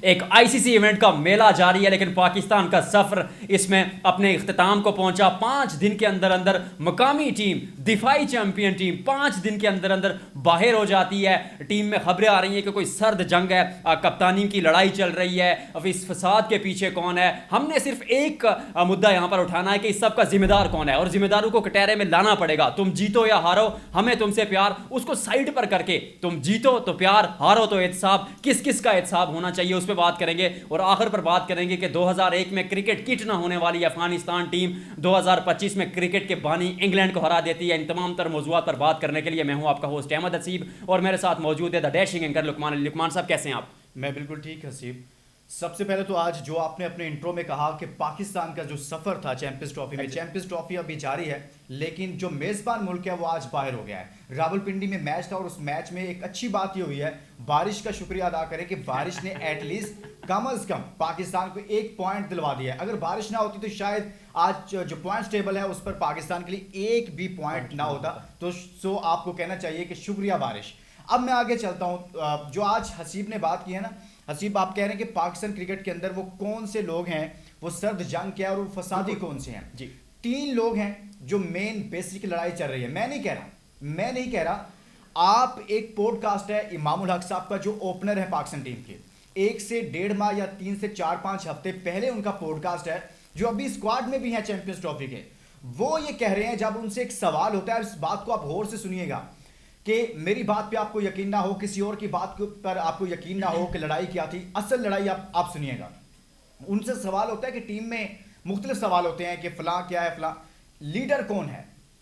ایک ICC event کا میلہ جاری ہے، لیکن پاکستان کا سفر اس میں اپنے اختتام کو پہنچا۔ 5 دن کے اندر اندر مقامی ٹیم، دفاعی چیمپئن ٹیم 5 دن کے اندر اندر باہر ہو جاتی ہے۔ ٹیم میں خبریں آ رہی ہیں کہ کوئی سرد جنگ ہے، کپتانی کی لڑائی چل رہی ہے، اب اس فساد کے پیچھے کون ہے۔ ہم نے صرف ایک مدعا یہاں پر اٹھانا ہے کہ اس سب کا ذمہ دار کون ہے، اور ذمہ داروں کو کٹہرے میں لانا پڑے گا۔ تم جیتو یا ہارو، ہمیں تم سے پیار، اس کو سائڈ پر کر کے تم جیتو تو پیار، ہارو تو احتساب، کس کس کا احتساب ہونا چاہیے اس پہ بات کریں گے، اور آخر پر بات کریں گے کہ 2001 میں کرکٹ کٹ نہ ہونے والی افغانستان ٹیم 2025 میں کرکٹ کے بانی انگلینڈ کو ہرا دیتی ہے۔ ان تمام تر موضوعات پر بات کرنے کے لیے میں ہوں آپ کا ہوسٹ احمد حسیب، اور میرے ساتھ موجود ہے دا ڈیشنگ اینکر لقمان علی۔ لقمان صاحب کیسے ہیں آپ؟ میں بالکل ٹھیک حسیب۔ سب سے پہلے تو آج جو آپ نے اپنے انٹرو میں کہا کہ پاکستان کا جو سفر تھا چیمپئنز ٹرافی میں، چیمپئنز ٹرافی ابھی جاری ہے، لیکن جو میزبان ملک ہے وہ آج باہر ہو گیا ہے۔ راولپنڈی میں میچ تھا، اور اس میچ میں ایک اچھی بات یہ ہوئی ہے، بارش کا شکریہ ادا کریں کہ بارش نے ایٹ لیسٹ کم از کم پاکستان کو 1 پوائنٹ دلوا دیا ہے۔ اگر بارش نہ ہوتی تو شاید آج جو پوائنٹس ٹیبل ہے اس پر پاکستان کے لیے ایک بھی پوائنٹ نہ ہوتا، تو سو آپ کو کہنا چاہیے کہ شکریہ بارش۔ اب میں آگے چلتا ہوں، جو آج حسیب نے بات کی ہے نا، حسیب آپ کہہ رہے ہیں کہ پاکستان کرکٹ کے اندر وہ کون سے لوگ ہیں، وہ سرد جنگ کیا اور وہ فسادی کون سے ہیں؟ جی 3 لوگ ہیں جو مین بیسک لڑائی چل رہی ہے۔ میں نہیں کہہ رہا، آپ ایک پوڈ کاسٹ ہے امام الحق صاحب کا جو اوپنر ہے پاکستان ٹیم کے، 1 سے 1.5 ماہ یا 3 سے 4-5 ہفتے پہلے ان کا پوڈ کاسٹ ہے، جو ابھی اسکواڈ میں بھی ہیں چیمپئنز ٹرافی کے۔ وہ یہ کہہ رہے ہیں، جب ان سے ایک سوال ہوتا ہے، اس بات کو آپ غور سے سنیے گا کہ میری بات پہ آپ کو یقین نہ ہو، کسی اور کی بات پر آپ کو یقین نہ ہو کہ لڑائی کیا تھی، اصل لڑائی آپ سنیے گا۔ ان سے سوال ہوتا ہے کہ ٹیم میں مختلف سوال ہوتے ہیں کہ فلاں کیا ہے، فلاں لیڈر کون ہے،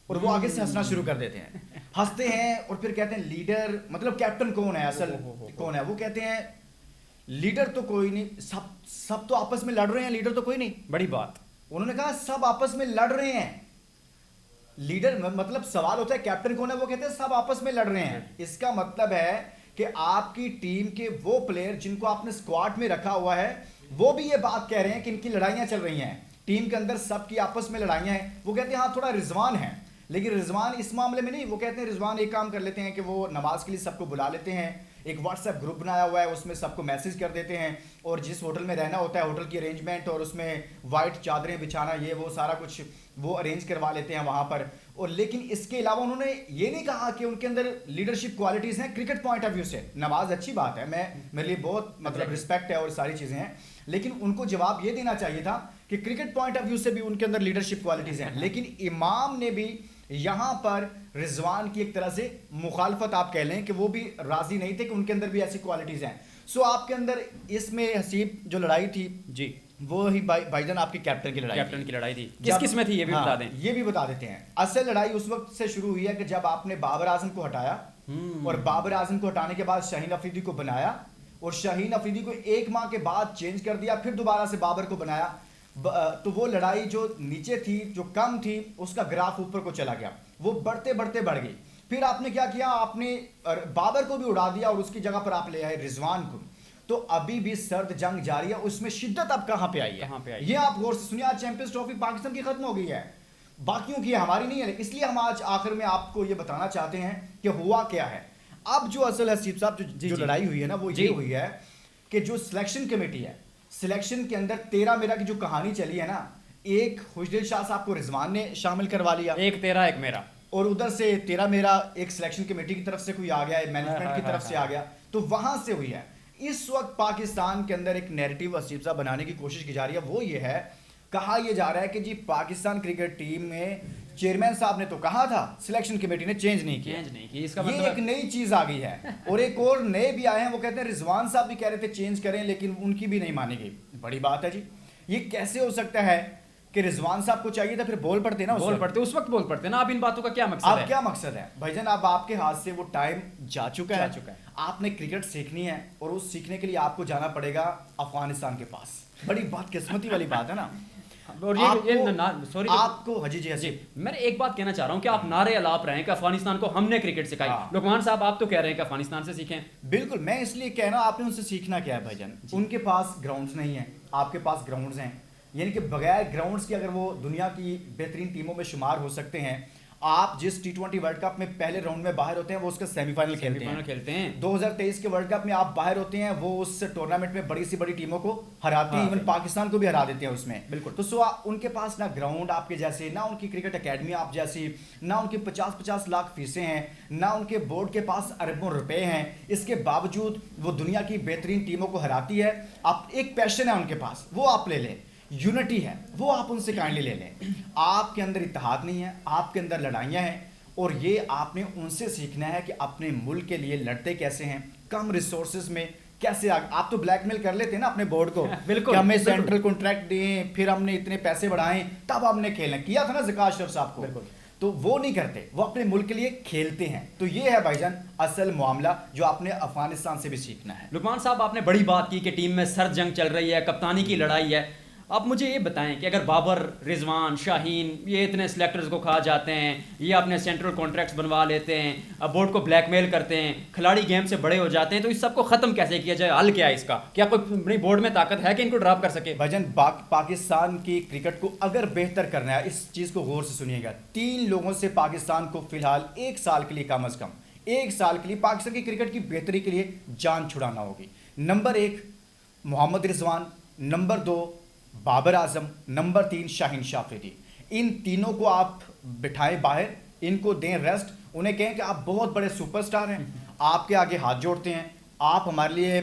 اور وہ آگے سے ہنسنا شروع کر دیتے ہیں، ہنستے ہیں اور پھر کہتے ہیں لیڈر مطلب کیپٹن کون ہے، اصل کون ہے۔ وہ کہتے ہیں لیڈر تو کوئی نہیں، سب تو آپس میں لڑ رہے ہیں، لیڈر تو کوئی نہیں۔ بڑی بات۔ انہوں نے کہا سب آپس میں لڑ رہے ہیں، لیڈر مطلب سوال ہوتا ہے کیپٹن کون ہے، وہ کہتے ہیں سب آپس میں لڑ رہے ہیں۔ اس کا مطلب ہے کہ آپ کی ٹیم کے وہ پلیئر جن کو آپ نے اسکواڈ میں رکھا ہوا ہے، وہ بھی یہ بات کہہ رہے ہیں کہ ان کی لڑائیاں چل رہی ہیں، ٹیم کے اندر سب کی آپس میں لڑائیاں ہیں۔ وہ کہتے ہیں ہاں تھوڑا رضوان ہے، لیکن رضوان اس معاملے میں نہیں۔ وہ کہتے ہیں رضوان ایک کام کر لیتے ہیں کہ وہ نماز کے لیے سب کو بلا لیتے ہیں، ایک واٹس ایپ گروپ بنایا ہوا ہے، اس میں سب کو میسج کر دیتے ہیں، اور جس ہوٹل میں رہنا ہوتا ہے ہوٹل کی ارینجمنٹ اور اس میں وائٹ چادریں بچھانا، یہ وہ سارا کچھ وہ ارینج کروا لیتے ہیں وہاں پر۔ اور لیکن اس کے علاوہ انہوں نے یہ نہیں کہا کہ ان کے اندر لیڈرشپ کوالٹیز ہیں کرکٹ پوائنٹ آف ویو سے۔ نماز اچھی بات ہے، میرے لیے بہت مطلب رسپیکٹ ہے اور ساری چیزیں ہیں، لیکن ان کو جواب یہ دینا چاہیے تھا کہ کرکٹ پوائنٹ آف ویو سے بھی ان کے اندر لیڈرشپ کوالٹیز ہیں۔ لیکن امام نے بھی یہاں پر رضوان کی ایک طرح سے مخالفت آپ کہہ لیں کہ وہ بھی راضی نہیں تھے کہ ان کے اندر بھی ایسی کوالٹیز ہیں۔ سو آپ کے اندر اس میں حسیب جو لڑائی تھی، جی وہ ہی بھائی جان آپ کی کیپٹن کی لڑائی تھی، کس میں تھی یہ بھی بتا دیں۔ یہ بھی بتا دیتے ہیں۔ اصل لڑائی اس وقت سے شروع ہوئی ہے کہ جب آپ نے بابر اعظم کو ہٹایا، اور بابر اعظم کو ہٹانے کے بعد شاہین افریدی کو بنایا، اور شاہین افریدی کو 1 ماہ کے بعد چینج کر دیا، پھر دوبارہ سے بابر کو بنایا، تو وہ لڑائی جو نیچے تھی، جو کم تھی، اس کا گراف اوپر کو چلا گیا، وہ بڑھتے بڑھتے بڑھ گئی۔ پھر آپ نے کیا کیا، آپ نے بابر کو بھی اڑا دیا اور اس کی جگہ پر آپ لے آئے رضوان کو۔ تو ابھی بھی سرد جنگ جاری ہے، اس میں شدت اب کہاں پہ آئی ہے، یہ آپ غور سے سنیے۔ آج چیمپئنز ٹرافی پاکستان کی ختم ہو گئی ہے، باقیوں کی ہماری نہیں ہے، اس لیے ہم آج آخر میں آپ کو یہ بتانا چاہتے ہیں کہ ہوا کیا ہے۔ اب جو اصل حسیب صاحب جو لڑائی ہوئی ہے نا، وہ یہ ہوئی ہے کہ جو سلیکشن کمیٹی ہے، سلیکشن کے اندر 13 میرا کی جو کہانی چلی ہے نا، ایک خوشدل شاہ صاحب کو رضوان نے شامل کروا لیا، ایک تیرا ایک میرا، اور ادھر سے 13 میرا ایک سلیکشن کمیٹی کی طرف سے کوئی آ گیا، مینجمنٹ کی طرف سے آ گیا، تو وہاں سے ہوئی ہے۔ اس وقت پاکستان کے اندر ایک نیریٹو حسیب صاحب بنانے کی کوشش کی جا رہی ہے، وہ یہ ہے، کہا یہ جا رہا ہے کہ جی پاکستان کرکٹ ٹیم میں چیئرمین صاحب نے تو کہا تھا، سلیکشن کمیٹی نے چینج نہیں کیا، یہ ایک نئی چیز آ گئی ہے۔ اور ایک اور نئے بھی آئے ہیں، وہ کہتے ہیں رضوان صاحب بھی کہہ رہے تھے چینج کریں، لیکن ان کی بھی نہیں مانی گئی۔ بڑی بات ہے جی، یہ کیسے ہو سکتا ہے کہ رضوان صاحب کو چاہیے تھا پھر بول پڑتے نا، اس وقت بول پڑتے نا۔ اب ان باتوں کا کیا مقصد ہے؟ اب کیا مقصد ہے بھائی جان؟ اب آپ کے ہاتھ سے وہ ٹائم جا چکا ہے، آپ نے کرکٹ سیکھنی ہے، اور اس سیکھنے کے لیے آپ کو جانا پڑے گا افغانستان کے پاس۔ بڑی بات قسمتی والی بات ہے نا۔ آپ کو جی میں ایک بات کہنا چاہ رہا ہوں کہ آپ نعرے الاپ رہے ہیں کہ افغانستان کو ہم نے کرکٹ سکھائی، لقمان صاحب آپ تو کہہ رہے ہیں کہ افغانستان سے سیکھیں۔ بالکل، میں اس لیے کہہ رہا ہوں آپ نے ان سے سیکھنا کیا ہے بھائی جان؟ ان کے پاس گراؤنڈز نہیں ہیں، آپ کے پاس گراؤنڈز ہیں، یعنی کہ بغیر گراؤنڈز کے اگر وہ دنیا کی بہترین ٹیموں میں شمار ہو سکتے ہیں۔ آپ جس T20 ورلڈ کپ میں پہلے راؤنڈ میں باہر ہوتے ہیں وہ اس کا سیمی فائنل کھیلتے ہیں 2023 کے ورلڈ کپ میں آپ باہر ہوتے ہیں وہ اس ٹورنامنٹ میں بڑی سی بڑی ٹیموں کو ہراتے ہیں، ایون پاکستان کو بھی ہرا دیتے ہیں اس میں. بالکل. تو ان کے پاس نہ گراؤنڈ آپ کے جیسے، نہ ان کی کرکٹ اکیڈمی آپ جیسی، نہ ان کی 50-50 لاکھ فیسیں ہیں، نہ ان کے بورڈ کے پاس اربوں روپے ہیں. اس کے باوجود وہ دنیا کی بہترین ٹیموں کو ہراتی ہے. آپ ایک پیشن ہے ان کے پاس، وہ آپ لے لیں، یونٹی ہے، وہ آپ ان سے کائنڈلی لے لیں. آپ کے اندر اتحاد نہیں ہے، آپ کے اندر لڑائیاں ہیں، اور یہ آپ نے ان سے سیکھنا ہے کہ اپنے ملک کے لیے لڑتے کیسے ہیں، کم ریسورسز میں کیسے. آپ تو بلیک میل کر لیتے ہیں نا اپنے بورڈ کو کہ ہمیں سینٹرل کانٹریکٹ دیں، پھر ہم نے اتنے پیسے بڑھائیں تب ہم نے کھیلنا. کیا تھا نا ذکا اشرف صاحب کو، تو وہ نہیں کرتے، وہ اپنے ملک کے لیے کھیلتے ہیں. تو یہ ہے بھائی جان اصل معاملہ جو آپ نے افغانستان سے بھی سیکھنا ہے. لقمان صاحب، آپ نے بڑی بات کی کہ ٹیم میں سر جنگ چل رہی ہے، کپتانی کی لڑائی ہے. آپ مجھے یہ بتائیں کہ اگر بابر، رضوان، شاہین یہ اتنے سلیکٹرز کو کھا جاتے ہیں، یہ اپنے سینٹرل کانٹریکٹس بنوا لیتے ہیں، بورڈ کو بلیک میل کرتے ہیں، کھلاڑی گیم سے بڑے ہو جاتے ہیں، تو اس سب کو ختم کیسے کیا جائے؟ حل کیا ہے اس کا؟ کیا کوئی بورڈ میں طاقت ہے کہ ان کو ڈراپ کر سکے؟ بھائی جان پاکستان کی کرکٹ کو اگر بہتر کرنا ہے، اس چیز کو غور سے سنیے گا، 3 لوگوں سے پاکستان کو فی الحال 1 سال کے لیے کم از کم 1 سال کے لیے پاکستان کی کرکٹ کی بہتری کے لیے جان چھڑانا ہوگی. نمبر 1 محمد رضوان، نمبر 2 بابر اعظم، نمبر 3 شاہین شاہ افریدی. ان تینوں کو آپ بٹھائیں باہر، ان کو دیں ریسٹ، انہیں کہیں کہ آپ بہت بڑے سپر سٹار ہیں، آپ کے آگے ہاتھ جوڑتے ہیں، آپ ہمارے لیے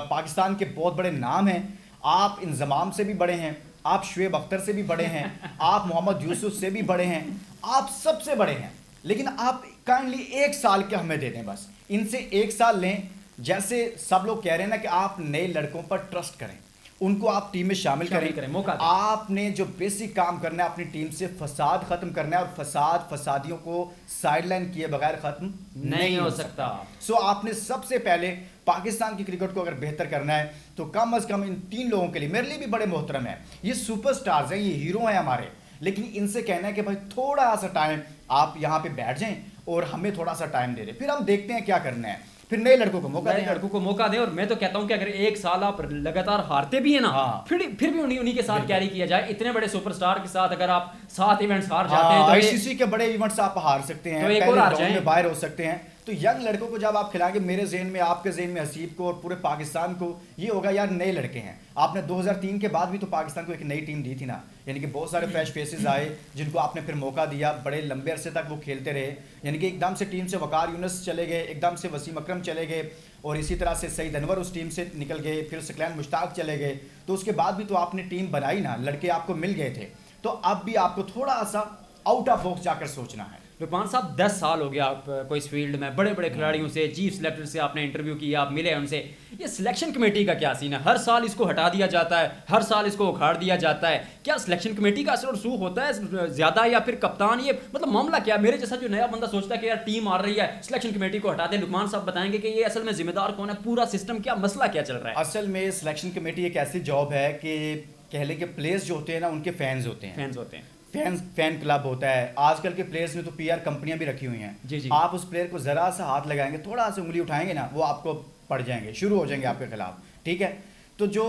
پاکستان کے بہت بڑے نام ہیں، آپ انضمام سے بھی بڑے ہیں، آپ شعیب اختر سے بھی بڑے ہیں، آپ محمد یوسف سے بھی بڑے ہیں، آپ سب سے بڑے ہیں، لیکن آپ کائنڈلی 1 سال کے ہمیں دے دیں. بس ان سے 1 سال لیں. جیسے سب لوگ کہہ رہے ہیں نا کہ آپ نئے لڑکوں پر ٹرسٹ کریں، ان کو آپ ٹیم میں شامل کریں. آپ نے جو بیسک کام کرنا ہے اپنی ٹیم سے فساد ختم کرنا ہے، اور فسادیوں کو سائڈ لائن کیے بغیر ختم نہیں ہو سکتا. آپ نے سب سے پہلے پاکستان کی کرکٹ کو اگر بہتر کرنا ہے تو کم از کم ان 3 لوگوں کے لیے، میرے لیے بھی بڑے محترم ہیں، یہ سپر سٹارز ہیں، یہ ہیرو ہیں ہمارے، لیکن ان سے کہنا ہے کہ بھائی تھوڑا سا ٹائم آپ یہاں پہ بیٹھ جائیں اور ہمیں تھوڑا سا ٹائم دے دیں، پھر ہم دیکھتے ہیں کیا کرنا ہے، پھر نئے لڑکوں کو موقع دیں. اور میں تو کہتا ہوں کہ اگر 1 سال آپ لگاتار ہارتے بھی ہیں نا، پھر بھی انہی کے ساتھ کیری کیا جائے. اتنے بڑے سپر سٹار کے ساتھ اگر آپ 7 ایونٹس ہار جاتے ہیں، آئی سی سی کے بڑے ایونٹس آپ ہار سکتے ہیں، پہلے راؤنڈ میں باہر ہو سکتے ہیں. تو ینگ لڑکوں کو جب آپ کھلائیں گے، میرے ذہن میں، آپ کے ذہن میں، حسیب کو اور پورے پاکستان کو یہ ہوگا یار نئے لڑکے ہیں. آپ نے 2003 کے بعد بھی تو پاکستان کو ایک نئی ٹیم دی تھی نا، یعنی کہ بہت سارے فریش فیسز آئے جن کو آپ نے پھر موقع دیا، بڑے لمبے عرصے تک وہ کھیلتے رہے. یعنی کہ ایک دم سے ٹیم سے وقار یونس چلے گئے، ایک دم سے وسیم اکرم چلے گئے، اور اسی طرح سے سعید انور اس ٹیم سے نکل گئے، پھر سکلین مشتاق چلے گئے. تو اس کے بعد بھی تو آپ نے ٹیم بنائی نا، لڑکے آپ کو مل گئے تھے. تو اب بھی آپ کو تھوڑا سا آؤٹ آف باکس جا کر سوچنا ہے. لقمان صاحب 10 سال ہو گیا آپ کو اس فیلڈ میں، بڑے بڑے کھلاڑیوں سے، چیف سلیکٹر سے آپ نے انٹرویو کیا، آپ ملے ان سے. یہ سلیکشن کمیٹی کا کیا سین ہے؟ ہر سال اس کو ہٹا دیا جاتا ہے، ہر سال اس کو اکھاڑ دیا جاتا ہے. کیا سلیکشن کمیٹی کا اثر اور رسوخ ہوتا ہے زیادہ، یا پھر کپتان؟ یہ مطلب معاملہ کیا؟ میرے جیسا جو نیا بندہ سوچتا ہے کہ یار ٹیم آ رہی ہے، سلیکشن کمیٹی کو ہٹا دیں. لقمان صاحب بتائیں گے کہ یہ اصل میں ذمہ دار کون ہے؟ پورا سسٹم کیا، مسئلہ کیا چل رہا ہے؟ اصل میں سلیکشن کمیٹی ایک ایسی جاب ہے کہ کہہ لیں کہ پلیئرز جو ہوتے ہیں نا، ان کے فینز ہوتے ہیں، فین کلب ہوتا ہے. آج کل کے پلیئرز میں تو پی آر کمپنیاں بھی رکھی ہوئی ہیں. آپ اس پلیئر کو ذرا سا ہاتھ لگائیں گے، تھوڑا سا انگلی اٹھائیں گے نا، وہ آپ کو پڑ جائیں گے، شروع ہو جائیں گے آپ کے خلاف. ٹھیک ہے، تو جو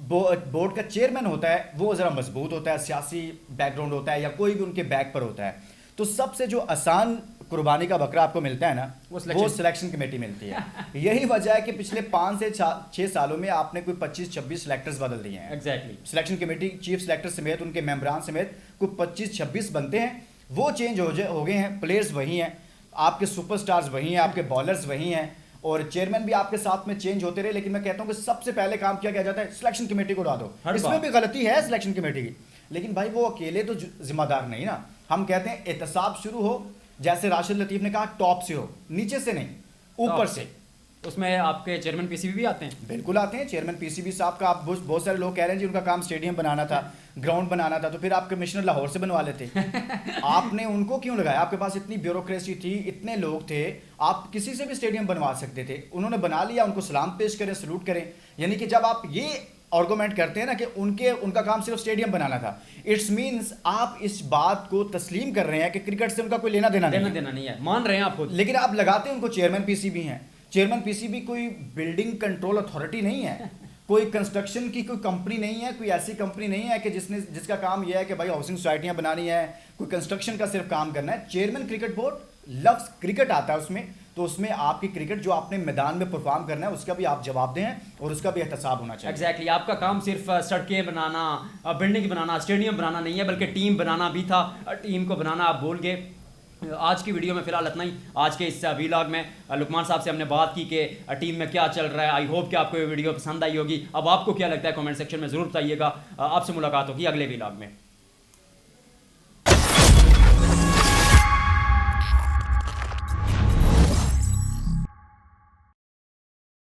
بورڈ کا چیئرمین ہوتا ہے وہ ذرا مضبوط ہوتا ہے، سیاسی بیک گراؤنڈ ہوتا ہے، یا کوئی بھی ان کے بیک پر ہوتا ہے. تو سب سے جو آسان قربانی کا بکرا آپ کو ملتا ہے نا، وہ سلیکشن کمیٹی ملتی ہے. یہی وجہ ہے کہ پچھلے 5 سے 6 سالوں میں آپ نے کوئی 25-26 سلیکٹرز بدل دیے ہیں. Exactly. Selection committee chief selector سمیت ان کے ممبران سمیت کوئی 25-26 بنتے ہیں، وہ چینج ہو گئے ہیں. پلیئرز وہی ہیں، آپ کے سپر سٹارز وہی ہیں، آپ کے بالرز وہی ہیں، اور چیئرمین بھی آپ کے ساتھ میں چینج ہوتے رہے. لیکن میں کہتا ہوں کہ سب سے پہلے کام کیا جاتا ہے، سلیکشن کمیٹی کو اڑا دو. اس میں بھی غلطی ہے سلیکشن کمیٹی کی، لیکن بھائی وہ اکیلے تو ذمہ دار نہیں نا. ہم کہتے ہیں احتساب شروع ہو، جیسے راشد لطیف نے کہا، ٹاپ سے ہو، نیچے سے نہیں، اوپر سے. اس میں آپ کے چیئرمین پی سی بی بھی آتے ہیں؟ بالکل آتے ہیں. چیئرمین پی سی بی صاحب کا، آپ بہت سارے لوگ کہہ رہے ہیں جی ان کا کام اسٹیڈیم بنانا تھا، گراؤنڈ بنانا تھا، تو پھر آپ کمشنر لاہور سے بنوا لیتے. آپ نے ان کو کیوں لگایا؟ آپ کے پاس اتنی بیوروکریسی تھی، اتنے لوگ تھے، آپ کسی سے بھی اسٹیڈیم بنوا سکتے تھے. انہوں نے بنا لیا، ان کو سلام پیش کریں، سلوٹ کریں. یعنی کہ جب آپ یہ آرگومنٹ کرتے ہیں نا کہ ان کا کام صرف اسٹیڈیم بنانا تھا، اٹس مینس آپ اس بات کو تسلیم کر رہے ہیں کہ کرکٹ سے ان کا کوئی لینا دینا نہیں ہے، مان رہے ہیں آپ خود. لیکن آپ لگاتے ہیں ان کو چیئرمین پی سی بی ہیں. چیئرمین پی سی بی کوئی بلڈنگ کنٹرول اتھارٹی نہیں ہے، کوئی کنسٹرکشن کی کوئی کمپنی نہیں ہے, کوئی ایسی کمپنی نہیں ہے کہ جس کا کام یہ ہے کہ بھائی ہاؤسنگ سوسائٹیاں بنانی ہے, کوئی کنسٹرکشن کا صرف کام کرنا ہے. چیئرمین کرکٹ بورڈ لفظ کرکٹ آتا ہے اس میں, تو اس میں آپ کی کرکٹ جو آپ نے میدان میں پرفارم کرنا ہے اس کا بھی آپ جواب دیں اور اس کا بھی احتساب ہونا چاہیے. ایگزیکٹلی آپ کا کام صرف سڑکیں بنانا, بلڈنگ بنانا, اسٹیڈیم بنانا نہیں ہے, بلکہ ٹیم بنانا بھی تھا. ٹیم کو بنانا آپ بھول گئے. آج کی ویڈیو میں فی الحال اتنا ہی. آج کے اس ویلاگ میں لقمان صاحب سے ہم نے بات کی کہ ٹیم میں کیا چل رہا ہے. آئی ہوپ کہ آپ کو یہ ویڈیو پسند آئی ہوگی. اب آپ کو کیا لگتا ہے کامنٹ سیکشن میں ضرور بتائیے گا. آپ سے ملاقات ہوگی اگلے ویلاگ میں.